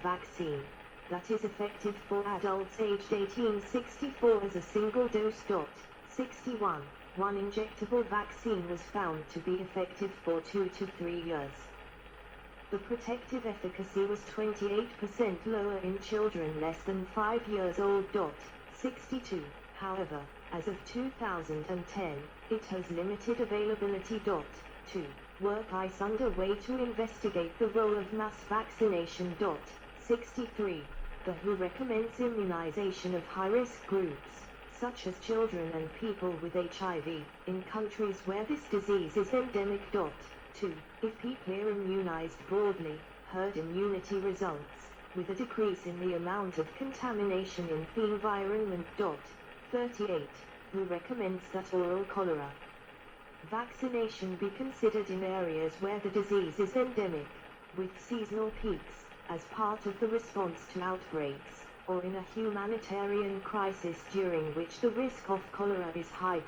vaccine that is effective for adults aged 18-64 as a single dose. 61. One injectable vaccine was found to be effective for 2 to 3 years. The protective efficacy was 28% lower in children less than 5 years old. 62. However, as of 2010, it has limited availability. 2. Work is underway to investigate the role of mass vaccination. 63. The WHO recommends immunization of high-risk groups, such as children and people with HIV, in countries where this disease is endemic. 2. If people are immunized broadly, herd immunity results, with a decrease in the amount of contamination in the environment. 38. WHO recommends that oral cholera vaccination be considered in areas where the disease is endemic, with seasonal peaks, as part of the response to outbreaks, or in a humanitarian crisis during which the risk of cholera is high.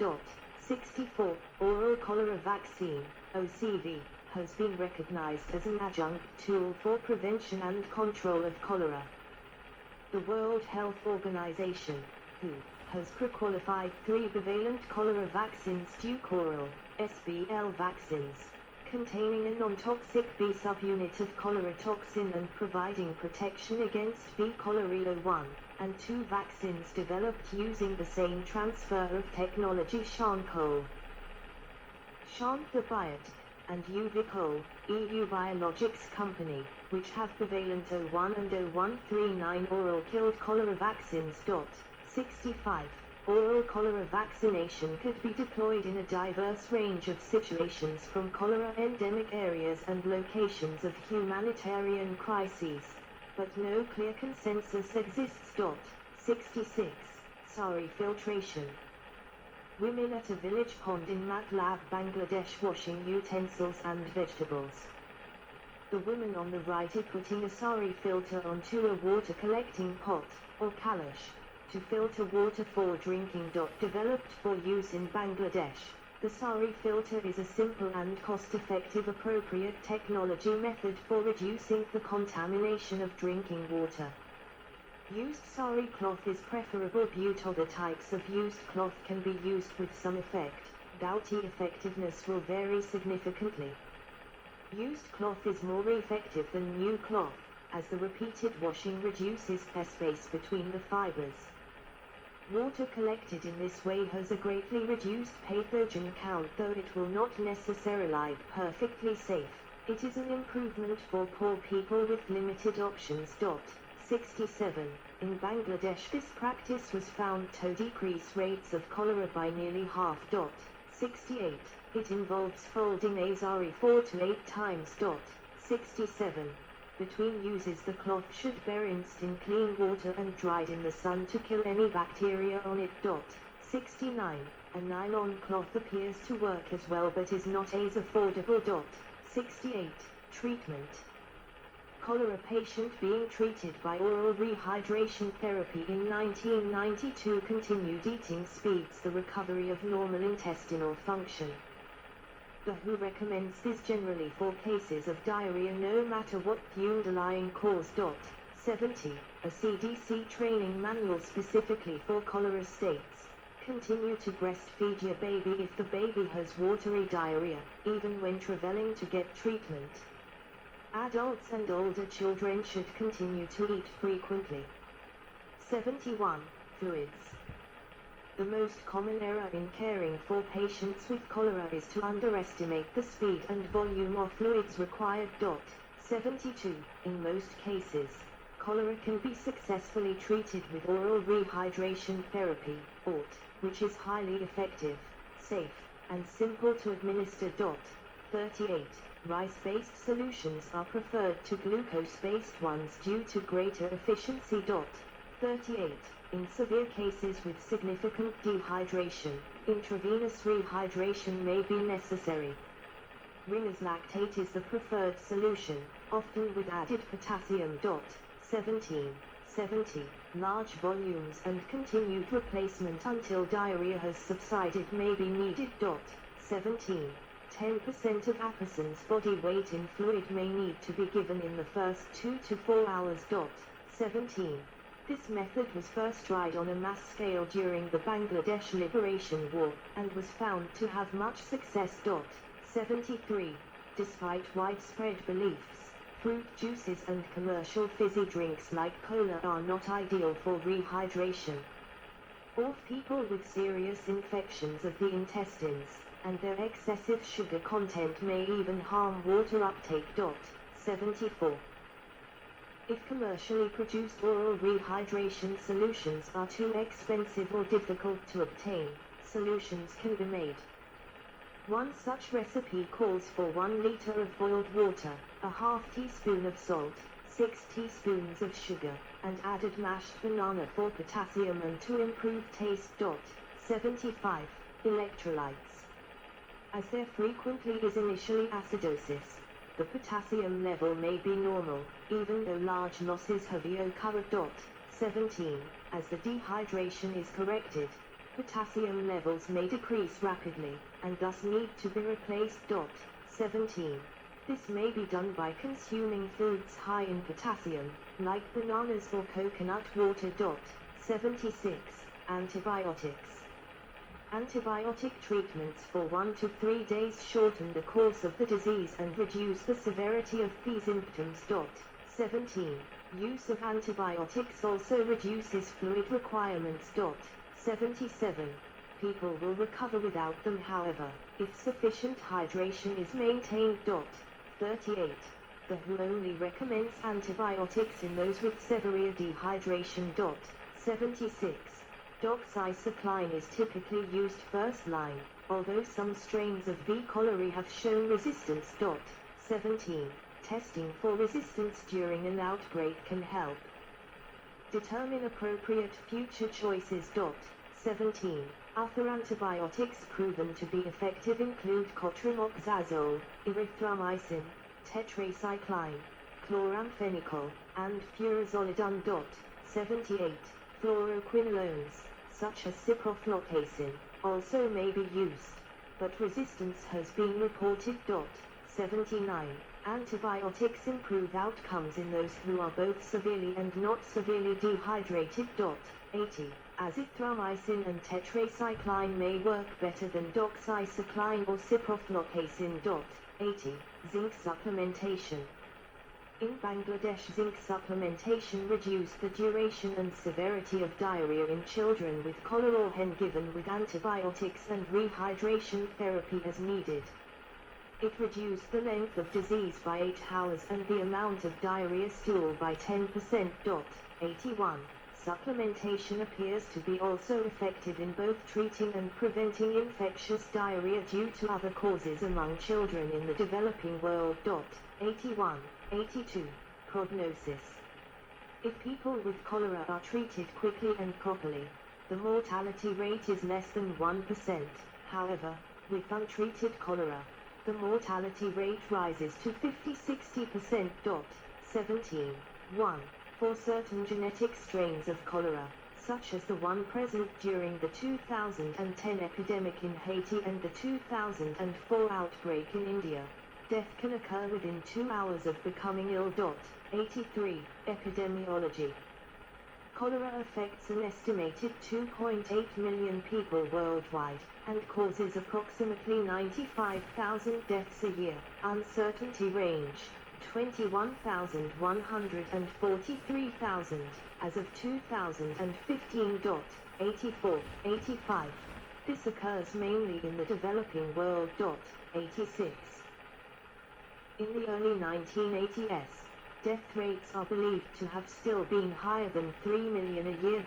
64. Oral cholera vaccine, OCV, has been recognized as an adjunct tool for prevention and control of cholera. The World Health Organization, WHO, has pre-qualified 3 bivalent cholera vaccines, oral, SBL vaccines, containing a non-toxic B subunit of cholera toxin and providing protection against B. cholerae 1, and 2 vaccines developed using the same transfer of technology Shankol, Biot, and Uvicol, EU Biologics Company, which have bivalent 01 and 0139 oral killed cholera vaccines. 65. Oral cholera vaccination could be deployed in a diverse range of situations, from cholera endemic areas and locations of humanitarian crises, but no clear consensus exists. 66. Sari filtration. Women at a village pond in Matlab, Bangladesh, washing utensils and vegetables. The woman on the right is putting a sari filter onto a water collecting pot, or kalash, to filter water for drinking. Developed for use in Bangladesh, the sari filter is a simple and cost-effective appropriate technology method for reducing the contamination of drinking water. Used sari cloth is preferable, but other types of used cloth can be used with some effect. Doughty effectiveness will vary significantly. Used cloth is more effective than new cloth, as the repeated washing reduces the space between the fibers. Water collected in this way has a greatly reduced pathogen count, though it will not necessarily be perfectly safe. It is an improvement for poor people with limited options. 67. In Bangladesh, this practice was found to decrease rates of cholera by nearly half. 68. It involves folding a sari 4 to 8 times. 67. Between uses, the cloth should be rinsed in clean water and dried in the sun to kill any bacteria on it. 69. A nylon cloth appears to work as well but is not as affordable. 68. Treatment. Cholera patient being treated by oral rehydration therapy in 1992 continued eating speeds the recovery of normal intestinal function. The WHO recommends this generally for cases of diarrhea no matter what the underlying cause. 70. A CDC training manual specifically for cholera states: continue to breastfeed your baby if the baby has watery diarrhea, even when traveling to get treatment. Adults and older children should continue to eat frequently. 71. Fluids. The most common error in caring for patients with cholera is to underestimate the speed and volume of fluids required. 72. In most cases, cholera can be successfully treated with oral rehydration therapy, ORT, which is highly effective, safe, and simple to administer. 38. Rice-based solutions are preferred to glucose-based ones due to greater efficiency. 38. In severe cases with significant dehydration, intravenous rehydration may be necessary. Ringer's lactate is the preferred solution, often with added potassium. 17. 70. Large volumes and continued replacement until diarrhea has subsided may be needed. 17. 10% of a person's body weight in fluid may need to be given in the first 2 to 4 hours. 17. This method was first tried on a mass scale during the Bangladesh Liberation War, and was found to have much success. 73. Despite widespread beliefs, fruit juices and commercial fizzy drinks like cola are not ideal for rehydration. Of people with serious infections of the intestines, and their excessive sugar content may even harm water uptake. 74. If commercially produced oral rehydration solutions are too expensive or difficult to obtain, solutions can be made. One such recipe calls for 1 liter of boiled water, a half teaspoon of salt, 6 teaspoons of sugar, and added mashed banana for potassium and to improve taste. 75. Electrolytes. As there frequently is initially acidosis, the potassium level may be normal, even though large losses have occurred. 17. As the dehydration is corrected, potassium levels may decrease rapidly, and thus need to be replaced. 17. This may be done by consuming foods high in potassium, like bananas or coconut water. 76. Antibiotics. Antibiotic treatments for 1 to 3 days shorten the course of the disease and reduce the severity of the symptoms. 17. Use of antibiotics also reduces fluid requirements. 77. People will recover without them, however, if sufficient hydration is maintained. 38. The WHO only recommends antibiotics in those with severe dehydration. 76. Doxycycline is typically used first line, although some strains of V. cholerae have shown resistance. 17. Testing for resistance during an outbreak can help determine appropriate future choices. 17. Other antibiotics proven to be effective include cotrimoxazole, erythromycin, tetracycline, chloramphenicol, and furazolidine. 78. Fluoroquinolones, such as ciprofloxacin, also may be used, but resistance has been reported. 79. Antibiotics improve outcomes in those who are both severely and not severely dehydrated. 80. Azithromycin and tetracycline may work better than doxycycline or ciprofloxacin. 80. Zinc supplementation. In Bangladesh, zinc supplementation reduced the duration and severity of diarrhea in children with cholera when given with antibiotics and rehydration therapy as needed. It reduced the length of disease by 8 hours and the amount of diarrhea stool by 10%. 81. Supplementation appears to be also effective in both treating and preventing infectious diarrhea due to other causes among children in the developing world. 81. 82. Prognosis. If people with cholera are treated quickly and properly, the mortality rate is less than 1%. However, with untreated cholera, the mortality rate rises to 50-60%. 17. 1. For certain genetic strains of cholera, such as the one present during the 2010 epidemic in Haiti and the 2004 outbreak in India, death can occur within 2 hours of becoming ill. 83. Epidemiology. Cholera affects an estimated 2.8 million people worldwide, and causes approximately 95,000 deaths a year. Uncertainty range, 21,100 and 43,000, as of 2015. 84, 85. This occurs mainly in the developing world. 86. In the early 1980s, death rates are believed to have still been higher than 3 million a year.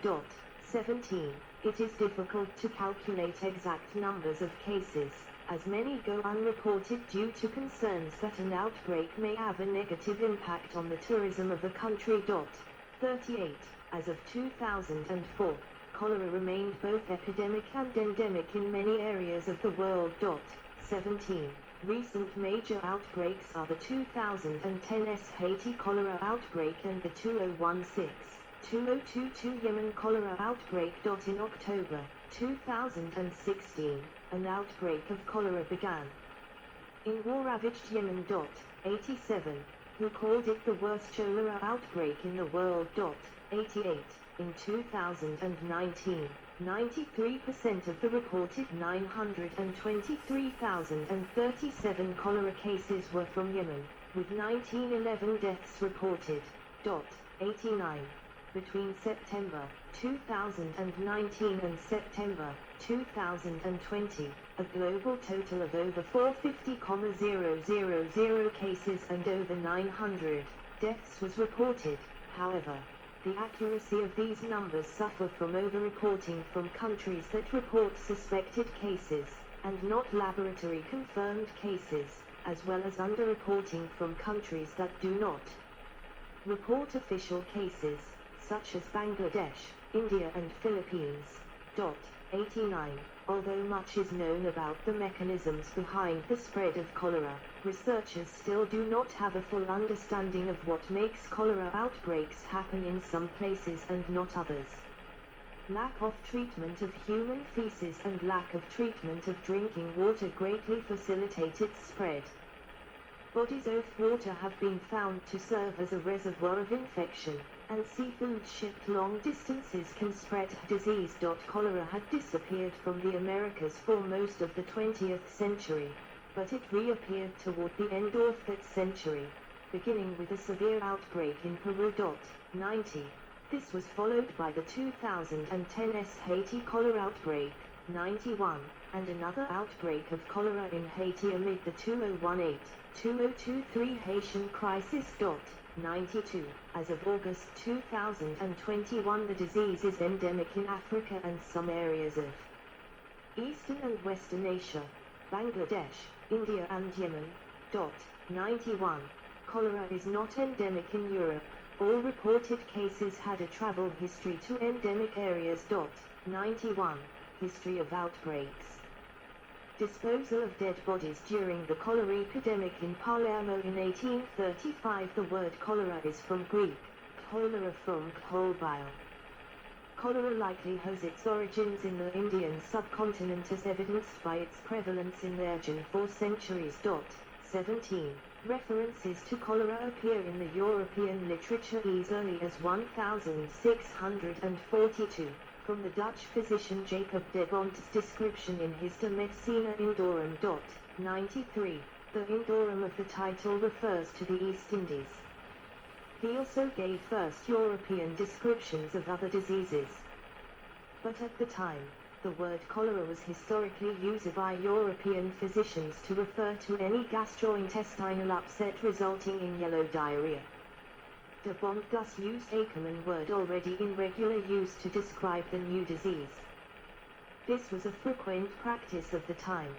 17. It is difficult to calculate exact numbers of cases, as many go unreported due to concerns that an outbreak may have a negative impact on the tourism of the country. 38. As of 2004, cholera remained both epidemic and endemic in many areas of the world. 17. Recent major outbreaks are the 2010 Haiti cholera outbreak and the 2016-2022 Yemen cholera outbreak. In October 2016, an outbreak of cholera began. in war-ravaged Yemen. 87, who called it the worst cholera outbreak in the world. 88, in 2019, 93% of the reported 923,037 cholera cases were from Yemen, with 1911 deaths reported. 89. Between September 2019 and September 2020, a global total of over 450,000 cases and over 900 deaths was reported. However, the accuracy of these numbers suffer from over-reporting from countries that report suspected cases, and not laboratory-confirmed cases, as well as under-reporting from countries that do not report official cases, such as Bangladesh, India and Philippines. 89. Although much is known about the mechanisms behind the spread of cholera, researchers still do not have a full understanding of what makes cholera outbreaks happen in some places and not others. Lack of treatment of human feces and lack of treatment of drinking water greatly facilitate its spread. Bodies of water have been found to serve as a reservoir of infection, and seafood shipped long distances can spread disease. Cholera had disappeared from the Americas for most of the 20th century, but it reappeared toward the end of that century, beginning with a severe outbreak in Peru. 90. This was followed by the 2010 Haiti cholera outbreak. 91, and another outbreak of cholera in Haiti amid the 2018-2023 Haitian crisis. 92. As of August 2021, the disease is endemic in Africa and some areas of Eastern and Western Asia, Bangladesh, India and Yemen. 91. Cholera is not endemic in Europe. All reported cases had a travel history to endemic areas. 91. History of outbreaks. Disposal of dead bodies during the cholera epidemic in Palermo in 1835. The word cholera is from Greek, cholera from colbile. Cholera likely has its origins in the Indian subcontinent as evidenced by its prevalence in the region for centuries. 17. References to cholera appear in the European literature as early as 1642. From the Dutch physician Jacob de Bondt's description in his De Medicina Indorum. 93. The Indorum of the title refers to the East Indies. He also gave first European descriptions of other diseases. But at the time, the word cholera was historically used by European physicians to refer to any gastrointestinal upset resulting in yellow diarrhea. De Bond thus used a common word already in regular use to describe the new disease. This was a frequent practice of the time.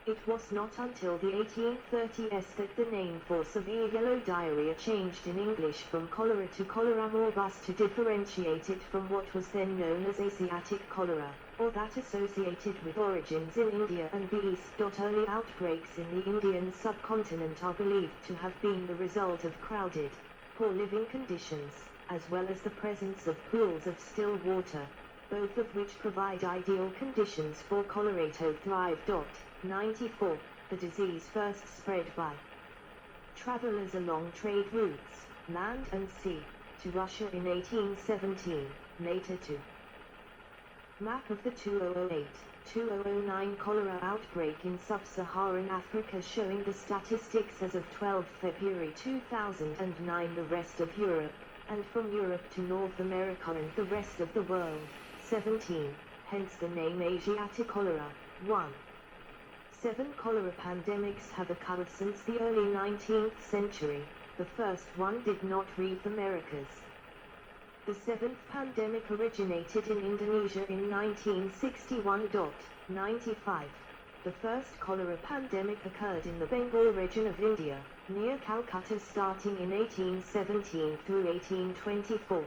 It was not until the 1830s that the name for severe yellow diarrhea changed in English from cholera to cholera morbus to differentiate it from what was then known as Asiatic cholera, or that associated with origins in India and the East. Early outbreaks in the Indian subcontinent are believed to have been the result of crowded, poor living conditions, as well as the presence of pools of still water, both of which provide ideal conditions for cholera to thrive. 94. The disease first spread by travelers along trade routes, land and sea, to Russia in 1817, later to map of the 2008-2009 cholera outbreak in sub-Saharan Africa showing the statistics as of 12 February 2009. The rest of Europe, and from Europe to North America and the rest of the world. 17. Hence the name Asiatic cholera. 1. 7 cholera pandemics have occurred since the early 19th century. The first one did not reach the Americas. The 7th pandemic originated in Indonesia in 1961. 95. The first cholera pandemic occurred in the Bengal region of India, near Calcutta starting in 1817 through 1824.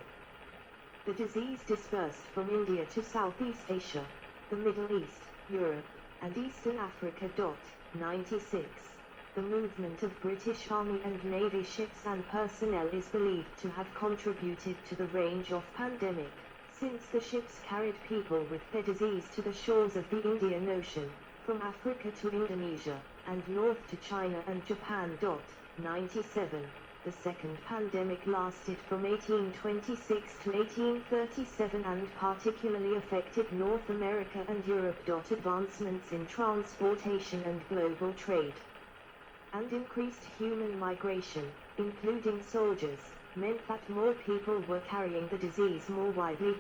The disease dispersed from India to Southeast Asia, the Middle East, Europe, and Eastern Africa. 96. The movement of British Army and Navy ships and personnel is believed to have contributed to the range of pandemic, since the ships carried people with the disease to the shores of the Indian Ocean, from Africa to Indonesia, and north to China and Japan. 97. The second pandemic lasted from 1826 to 1837 and particularly affected North America and Europe. Advancements in transportation and global trade and increased human migration, including soldiers, meant that more people were carrying the disease more widely.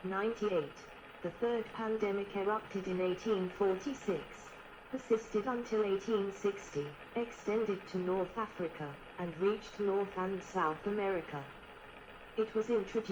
98. The third pandemic erupted in 1846, persisted until 1860, extended to North Africa, and reached North and South America. It was introduced